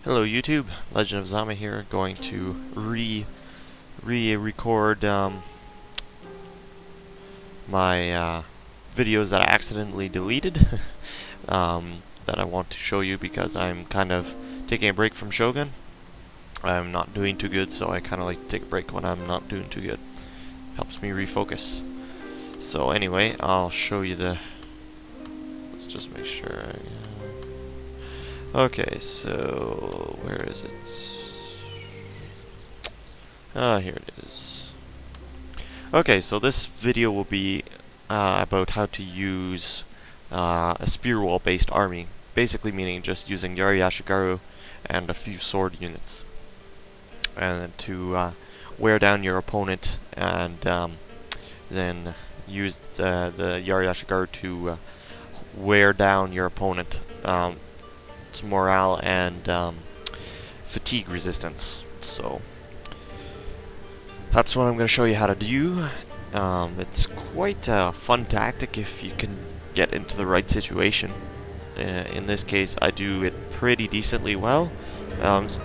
Hello YouTube, Legend of Zama here, going to re-record my videos that I accidentally deleted that I want to show you because I'm kind of taking a break from Shogun. I'm not doing too good, so I kind of like to take a break when I'm not doing too good. Helps me refocus. So anyway, I'll show you let's just make sure okay, so where is it? Here it is. Okay, so this video will be about how to use a spear wall based army. Basically meaning just using Yari Ashigaru and a few sword units. And to wear down your opponent and then use the Yari Ashigaru to wear down your opponent. It's morale and fatigue resistance. So that's what I'm going to show you how to do. It's quite a fun tactic if you can get into the right situation. In this case, I do it pretty decently well.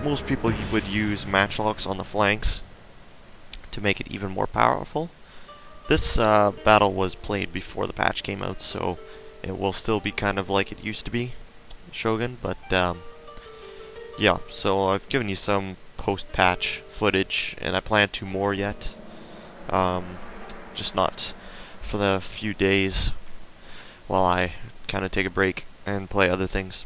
Most people would use matchlocks on the flanks to make it even more powerful. This battle was played before the patch came out, so it will still be kind of like it used to be, Shogun, but yeah, so I've given you some post-patch footage, and I plan 2 more yet. Just not for the few days while I kind of take a break and play other things.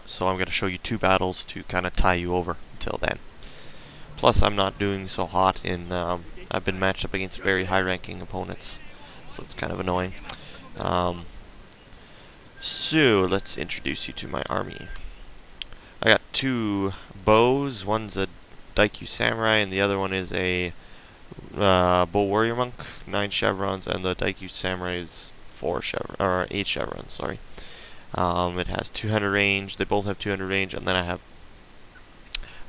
So I'm going to show you 2 battles to kind of tie you over until then. Plus, I'm not doing so hot in. I've been matched up against very high-ranking opponents, so it's kind of annoying. So let's introduce you to my army. I got 2 bows. One's a Daikyu Samurai, and the other one is a Bull Warrior Monk, 9 chevrons, and the Daikyu Samurai is 8 chevrons. Sorry. It has 200 range. They both have 200 range, and then I have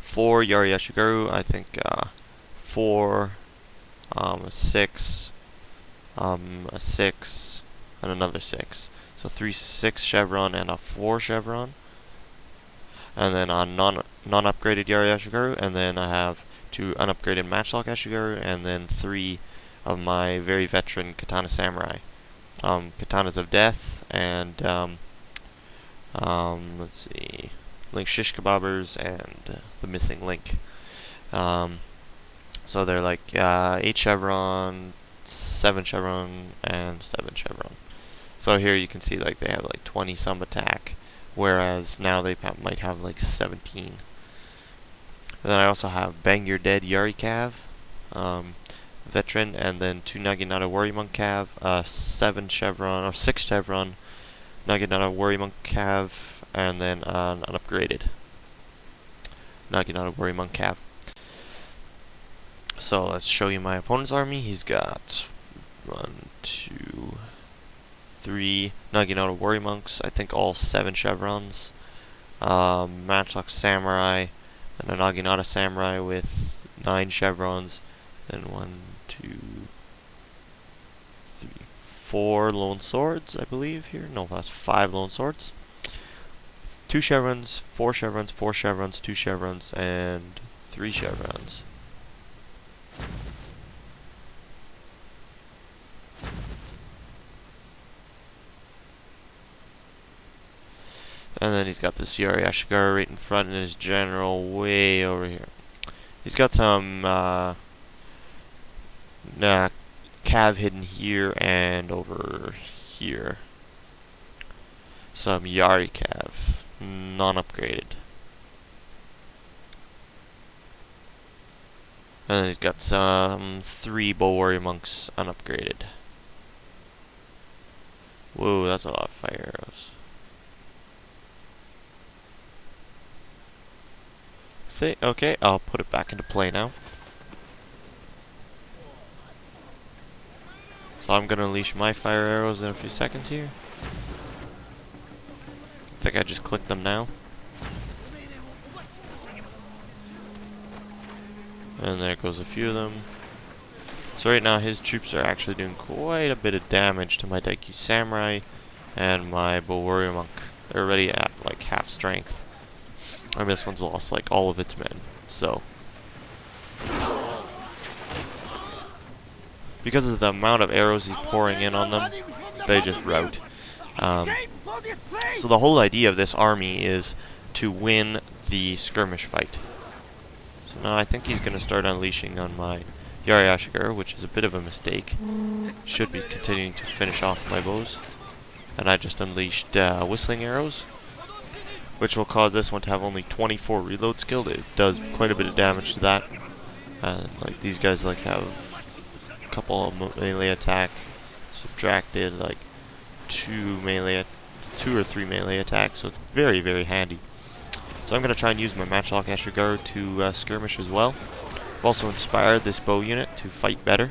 4 Yari Ashigaru. I think 4, a 6, a 6, and another 6. So 3 6 chevron and a 4 chevron. And then a non-upgraded Yari Ashigaru, and then I have 2 unupgraded Matchlock Ashigaru, and then 3 of my very veteran Katana Samurai. Katanas of Death, and let's see, Link Shish Kebabbers, and the missing Link. So they're like 8 chevron, 7 chevron, and 7 chevron. So here you can see like they have like 20 some attack, whereas now they might have like 17. And then I also have Bang Your Dead Yari Cav, veteran, and then 2 Naginata Warrior Monk Cav, 7 chevron or 6 chevron Naginata Warrior Monk Cav, and then an unupgraded Naginata Warrior Monk Cav. So let's show you my opponent's army. He's got 1, 2, 3 Naginata Warrior Monks, I think all 7 chevrons, Matchlock Samurai, and a Naginata Samurai with 9 chevrons, and 1, 2, 3, 4 lone swords, I believe here. No, that's 5 lone swords. 2 chevrons, 4 chevrons, 4 chevrons, 2 chevrons, and 3 chevrons. And then he's got this Yari Ashigaru right in front, and his general way over here. He's got some cav hidden here and over here. Some Yari cav, non-upgraded. And then he's got some 3 Bull Warrior Monks unupgraded. Whoa, that's a lot of fire arrows. Okay, I'll put it back into play now. So I'm gonna unleash my fire arrows in a few seconds here. I think I just clicked them now. And there goes a few of them. So right now his troops are actually doing quite a bit of damage to my Daikyu Samurai and my Bull Warrior Monk. They're already at like half strength. I mean, this one's lost like all of its men, so because of the amount of arrows he's pouring in on them, they just rout. So the whole idea of this army is to win the skirmish fight. So now I think he's going to start unleashing on my Yari, which is a bit of a mistake. Should be continuing to finish off my bows. And I just unleashed whistling arrows, which will cause this one to have only 24 reload skill. It does quite a bit of damage to that. Like these guys like have a couple of melee attack, subtracted like 2 or 3 melee attacks, so it's very, very handy. So I'm going to try and use my Matchlock Ashigaru to skirmish as well. I've also inspired this bow unit to fight better.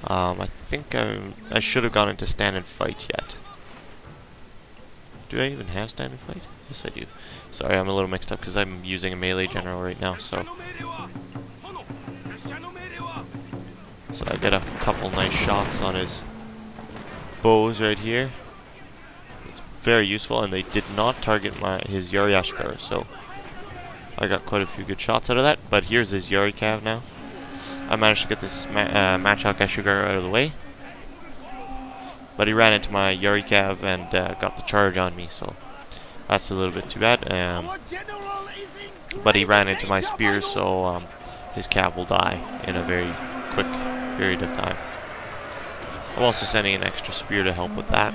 I think I should have gone into stand and fight yet. Do I even have stand and fight? Yes, I do. Sorry, I'm a little mixed up because I'm using a melee general right now, so I get a couple nice shots on his bows right here. It's very useful, and they did not target his Yari Ashigaru, so I got quite a few good shots out of that. But here's his Yari Cav now. I managed to get this Matchlock Ashigaru out of the way, but he ran into my Yari Cav and got the charge on me, so that's a little bit too bad. But he ran into my spears, so his Cav will die in a very quick period of time. I'm also sending an extra spear to help with that.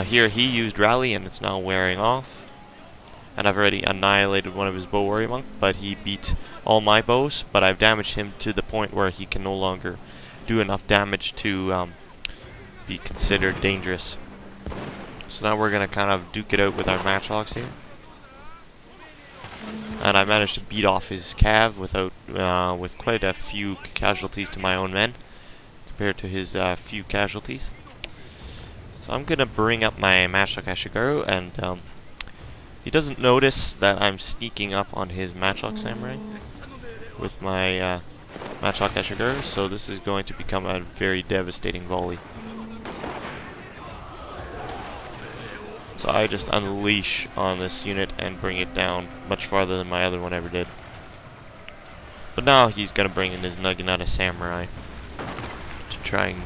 Here he used Rally, and it's now wearing off. And I've already annihilated one of his bow warrior monk, but he beat all my bows, but I've damaged him to the point where he can no longer do enough damage to be considered dangerous. So now we're going to kind of duke it out with our matchlocks here. And I managed to beat off his cav with quite a few casualties to my own men, compared to his few casualties. So I'm going to bring up my Matchlock Ashigaru, and he doesn't notice that I'm sneaking up on his Matchlock Samurai with my Matchlock Ashigaru, so this is going to become a very devastating volley. So I just unleash on this unit and bring it down much farther than my other one ever did. But now he's going to bring in his Naginata Samurai to try and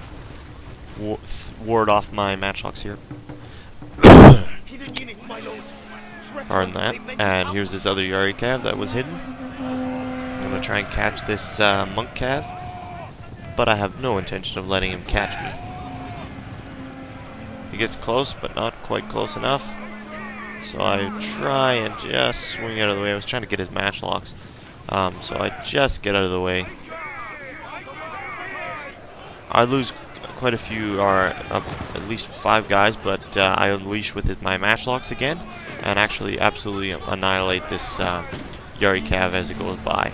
ward off my Matchlocks here. Pardon that. And here's his other Yari Cav that was hidden. I'm going to try and catch this Monk Cav, but I have no intention of letting him catch me. He gets close, but not quite close enough. So I try and just swing out of the way. I was trying to get his Matchlocks. So I just get out of the way. I lose quite a few, at least 5 guys, but I unleash with my Matchlocks again, and actually absolutely annihilate this Yari Cav as it goes by.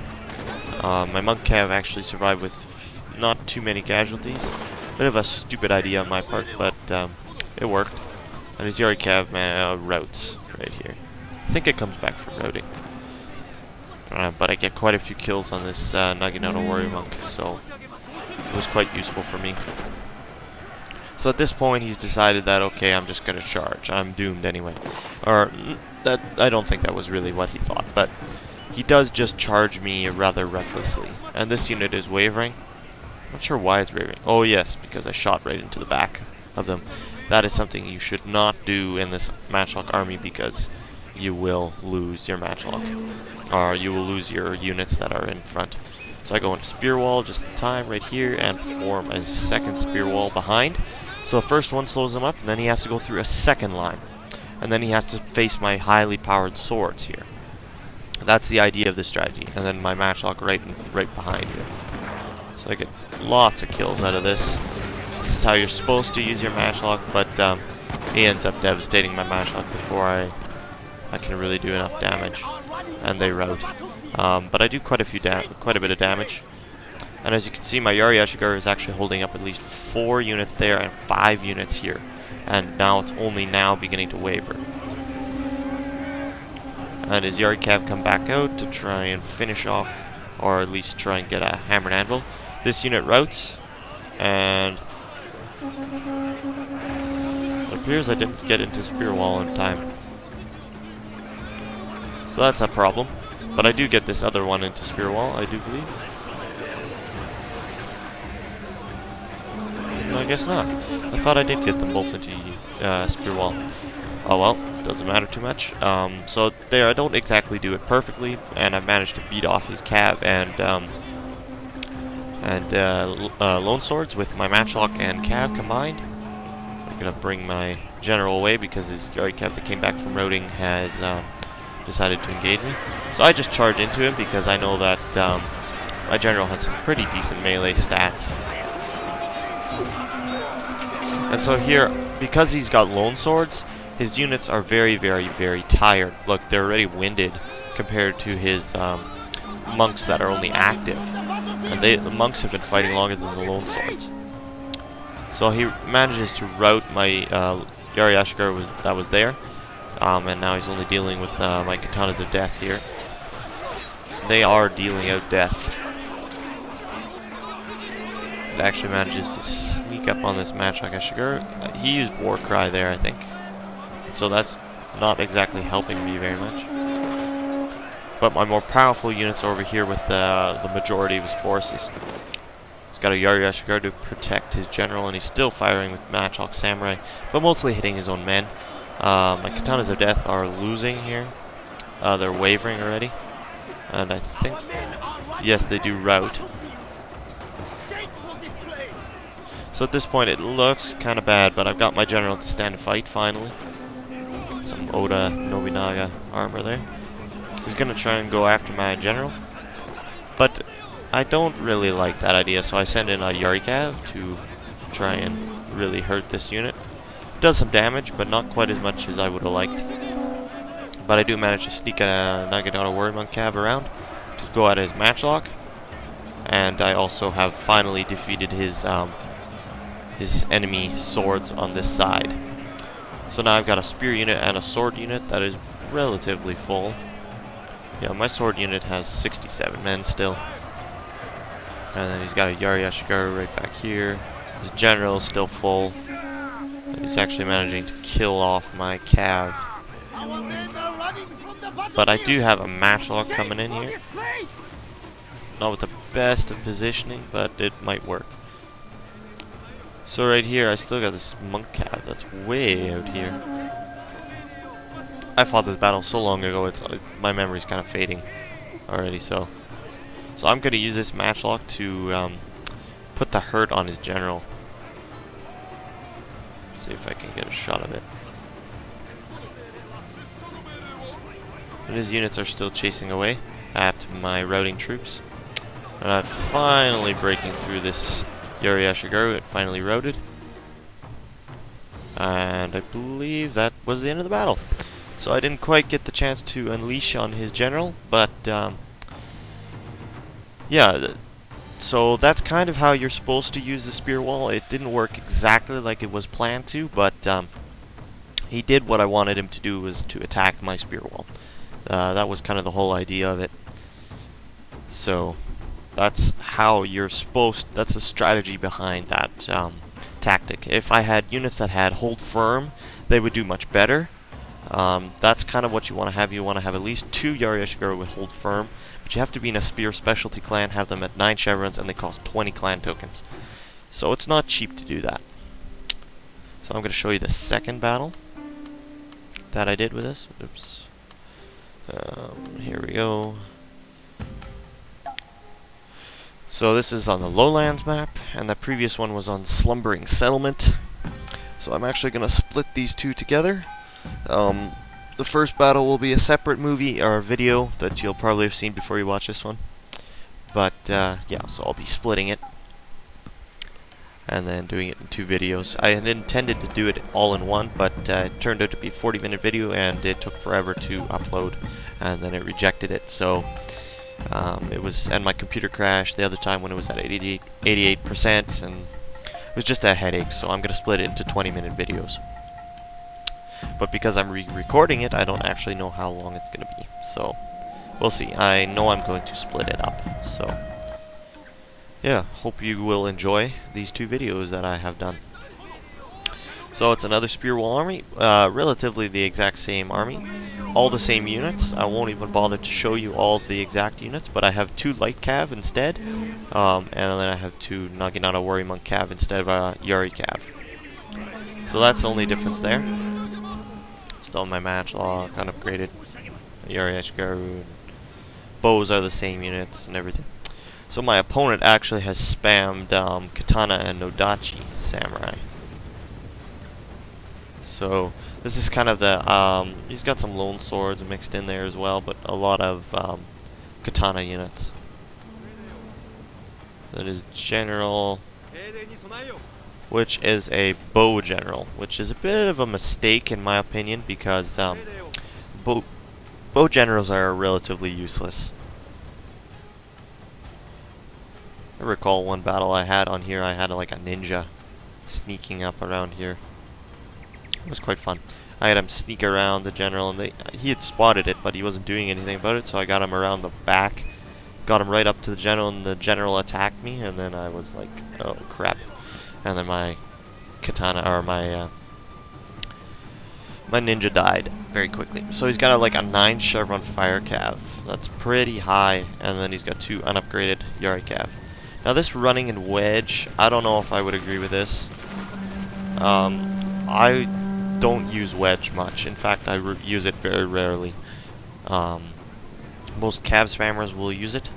My Monk Cav actually survived with not too many casualties. Bit of a stupid idea on my part, but it worked. And his Yari Cav routs right here. I think it comes back from routing. But I get quite a few kills on this Naginata Warrior Monk, so it was quite useful for me. So at this point he's decided that, okay, I'm just going to charge. I'm doomed anyway. Or, I don't think that was really what he thought, but he does just charge me rather recklessly. And this unit is wavering. Not sure why it's wavering. Oh yes, because I shot right into the back of them. That is something you should not do in this Matchlock army, because you will lose your Matchlock. Or you will lose your units that are in front. So I go into Spear Wall just in time right here and form a second Spear Wall behind. So the first one slows him up, and then he has to go through a second line. And then he has to face my highly powered swords here. That's the idea of this strategy. And then my Matchlock right behind here. So I get lots of kills out of this. This is how you're supposed to use your Matchlock, but he ends up devastating my Matchlock before I can really do enough damage, and they rout. But I do quite a bit of damage, and as you can see, my Yari Ashigaru is actually holding up at least 4 units there and 5 units here, and now it's only now beginning to waver. And his Yari Cav come back out to try and finish off, or at least try and get a hammer and anvil. This unit routs, and it appears I didn't get into Spear Wall in time. So that's a problem. But I do get this other one into spear wall, I do believe. No, I guess not. I thought I did get them both into spear wall. Oh well, doesn't matter too much. So there, I don't exactly do it perfectly, and I've managed to beat off his cav and lone swords with my matchlock and cav combined. I'm gonna bring my general away because his Yari cav that came back from routing has decided to engage me. So I just charge into him because I know that my general has some pretty decent melee stats. And so here, because he's got lone swords, his units are very, very, very tired. Look, they're already winded compared to his monks that are only active. And the monks have been fighting longer than the lone swords. So he manages to rout my Yari Ashigar that was there. And now he's only dealing with my Katanas of Death here. They are dealing out death. It actually manages to sneak up on this matchlock Ashigar. He used War Cry there, I think. So that's not exactly helping me very much. But my more powerful units are over here with the majority of his forces. He's got a Yari Ashigar to protect his general, and he's still firing with Matchlock Samurai, but mostly hitting his own men. My Katanas of Death are losing here. They're wavering already. And I think... Yes, they do rout. So at this point it looks kind of bad, but I've got my general to stand and fight finally. Some Oda Nobunaga armor there. He's going to try and go after my general. But I don't really like that idea, so I send in a Yari cav to try and really hurt this unit. It does some damage, but not quite as much as I would have liked. But I do manage to sneak a Naginata Warrior Monk cav around to go at his matchlock. And I also have finally defeated his enemy swords on this side. So now I've got a spear unit and a sword unit that is relatively full. Yeah, my sword unit has 67 men still. And then he's got a Yari Ashigaru right back here. His general is still full. And he's actually managing to kill off my cav. But I do have a matchlock coming in here. Not with the best of positioning, but it might work. So right here, I still got this monk cav that's way out here. I fought this battle so long ago, my memory's kind of fading already, so I'm going to use this matchlock to put the hurt on his general. See if I can get a shot of it. And his units are still chasing away at my routing troops. And I'm finally breaking through this Yari Ashigaru. It finally routed. And I believe that was the end of the battle. So I didn't quite get the chance to unleash on his general, but yeah, so that's kind of how you're supposed to use the spear wall. It didn't work exactly like it was planned to, but he did what I wanted him to do, was to attack my spear wall. That was kind of the whole idea of it. So that's how you're supposed, that's the strategy behind that tactic. If I had units that had hold firm, they would do much better. That's kind of what you want to have. You want to have at least 2 Yari Ashigaru with hold firm, but you have to be in a spear specialty clan, have them at 9 chevrons, and they cost 20 clan tokens. So it's not cheap to do that. So I'm going to show you the second battle that I did with this. Oops. Here we go. So this is on the Lowlands map, and the previous one was on Slumbering Settlement. So I'm actually going to split these two together. The first battle will be a separate movie or video that you'll probably have seen before you watch this one. But yeah, so I'll be splitting it and then doing it in 2 videos. I had intended to do it all in one, but it turned out to be a 40-minute video, and it took forever to upload, and then it rejected it. So it was, and my computer crashed the other time when it was at 88%, and it was just a headache. So I'm going to split it into 20-minute videos. But because I'm re-recording it, I don't actually know how long it's going to be. So we'll see. I know I'm going to split it up. So yeah, hope you will enjoy these 2 videos that I have done. So it's another spear wall army, relatively the exact same army, all the same units. I won't even bother to show you all the exact units, but I have 2 light cav instead, and then I have 2 Naginata Warrior Monk cav instead of a Yari cav. So that's the only difference there. Still my match log, unupgraded. Yari Ashikaru. Bows are the same units and everything. So my opponent actually has spammed Katana and Nodachi Samurai. So this is kind of the, he's got some lone swords mixed in there as well, but a lot of Katana units. That is General, which is a bow general, which is a bit of a mistake in my opinion, because bow generals are relatively useless. I recall one battle I had on here, I had like a ninja sneaking up around here. It was quite fun. I had him sneak around the general, and he had spotted it, but he wasn't doing anything about it, so I got him around the back, got him right up to the general, and the general attacked me, and then I was like, oh crap. And then my katana, or my ninja died very quickly. So he's got like a 9 chevron fire cav. That's pretty high, and then he's got 2 unupgraded Yari cav. Now this running in wedge, I don't know if I would agree with this. I don't use wedge much. In fact, I use it very rarely. Most cav spammers will use it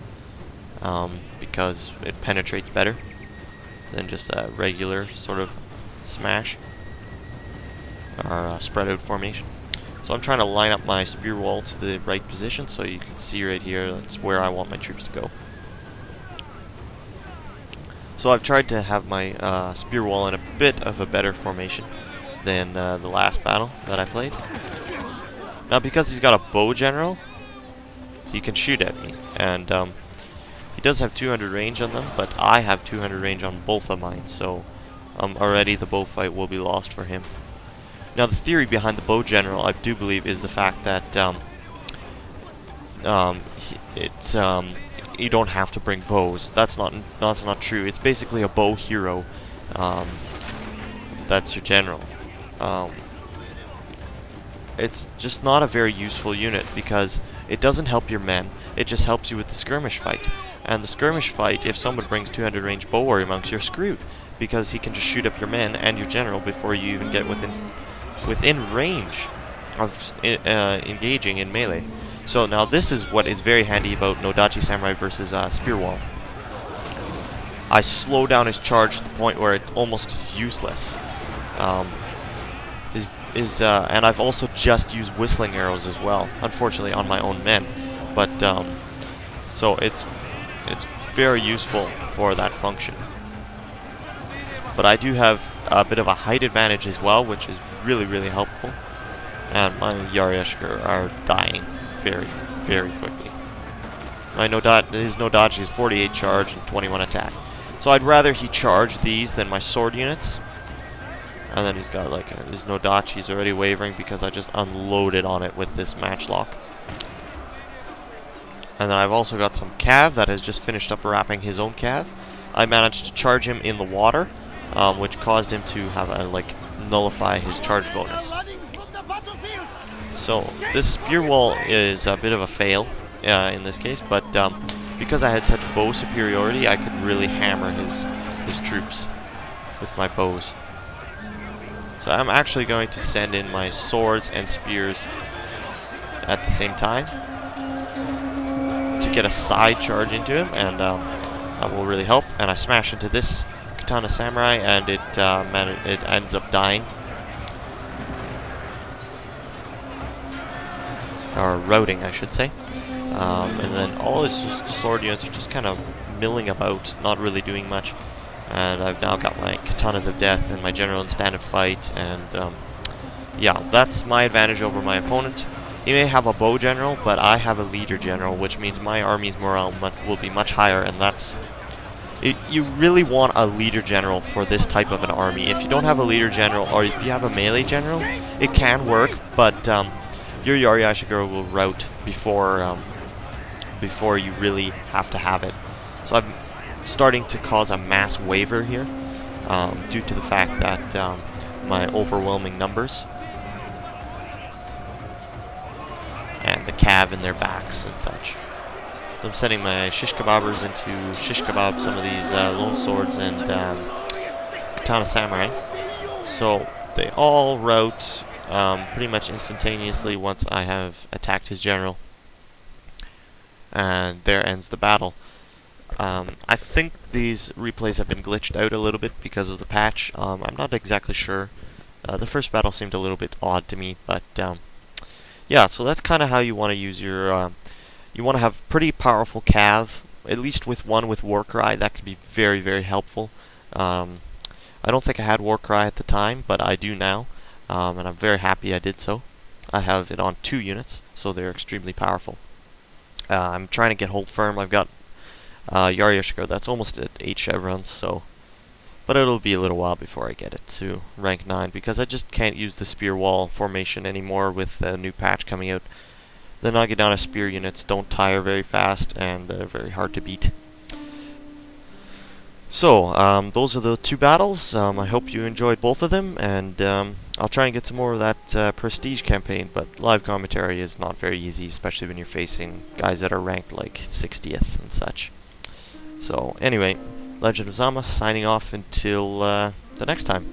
because it penetrates better than just a regular sort of smash or spread out formation. So I'm trying to line up my spear wall to the right position, so you can see right here, that's where I want my troops to go. So I've tried to have my spear wall in a bit of a better formation than the last battle that I played. Now because he's got a bow general, he can shoot at me, and he does have 200 range on them, but I have 200 range on both of mine, so already the bow fight will be lost for him. Now the theory behind the bow general, I do believe, is the fact that you don't have to bring bows. That's not true. It's basically a bow hero. That's your general. It's just not a very useful unit because it doesn't help your men. It just helps you with the skirmish fight. And the skirmish fight, if someone brings 200 range bow warrior monks, you're screwed because he can just shoot up your men and your general before you even get within range of engaging in melee. So now this is what is very handy about Nodachi Samurai versus Spear Wall. I slow down his charge to the point where it almost is useless. And I've also just used whistling arrows as well, unfortunately on my own men. But so it's very useful for that function. But I do have a bit of a height advantage as well, which is really helpful. And my Yari Ashikaru are dying very quickly. His Nodachi is 48 charge and 21 attack. So I'd rather he charge these than my sword units. And then he's got like his Nodachi's already wavering because I just unloaded on it with this matchlock. And then I've also got some cav that has just finished up wrapping his own cav. I managed to charge him in the water, which caused him to have a nullify his charge bonus. So this spear wall is a bit of a fail in this case, but because I had such bow superiority, I could really hammer his troops with my bows. So I'm actually going to send in my swords and spears at the same time to get a side charge into him, and that will really help. And I smash into this Katana Samurai, and it ends up dying. Or routing, I should say. And then all his sword units are just kind of milling about, not really doing much. And I've now got my Katanas of Death and my General in Stand and Fight, and yeah, that's my advantage over my opponent. He may have a bow general, but I have a leader general, which means my army's morale will be much higher, and that's... You really want a leader general for this type of an army. If you don't have a leader general, or if you have a melee general, it can work, but your Yari Ashikaru will rout before you really have to have it. So I'm starting to cause a mass waiver here due to the fact that my overwhelming numbers. and the cav in their backs and such. So I'm sending my shish kebabbers into shish kebab some of these lone swords and katana samurai. So they all rout pretty much instantaneously once I have attacked his general. And there ends the battle. I think these replays have been glitched out a little bit because of the patch. I'm not exactly sure. The first battle seemed a little bit odd to me, but yeah, so that's kind of how you want to use your... you want to have pretty powerful cav, at least with one with Warcry. That could be very, very helpful. I don't think I had Warcry at the time, but I do now, and I'm very happy I did so. I have it on 2 units, so they're extremely powerful. I'm trying to get Hold Firm. I've got Yaryushka, that's almost at 8 chevrons, so... But it'll be a little while before I get it to rank 9, because I just can't use the spear wall formation anymore with the new patch coming out. The Nagidana spear units don't tire very fast, and they're very hard to beat. So, those are the 2 battles. I hope you enjoyed both of them, and I'll try and get some more of that prestige campaign, but live commentary is not very easy, especially when you're facing guys that are ranked like 60th and such. So, anyway, Legend of Zama signing off until the next time.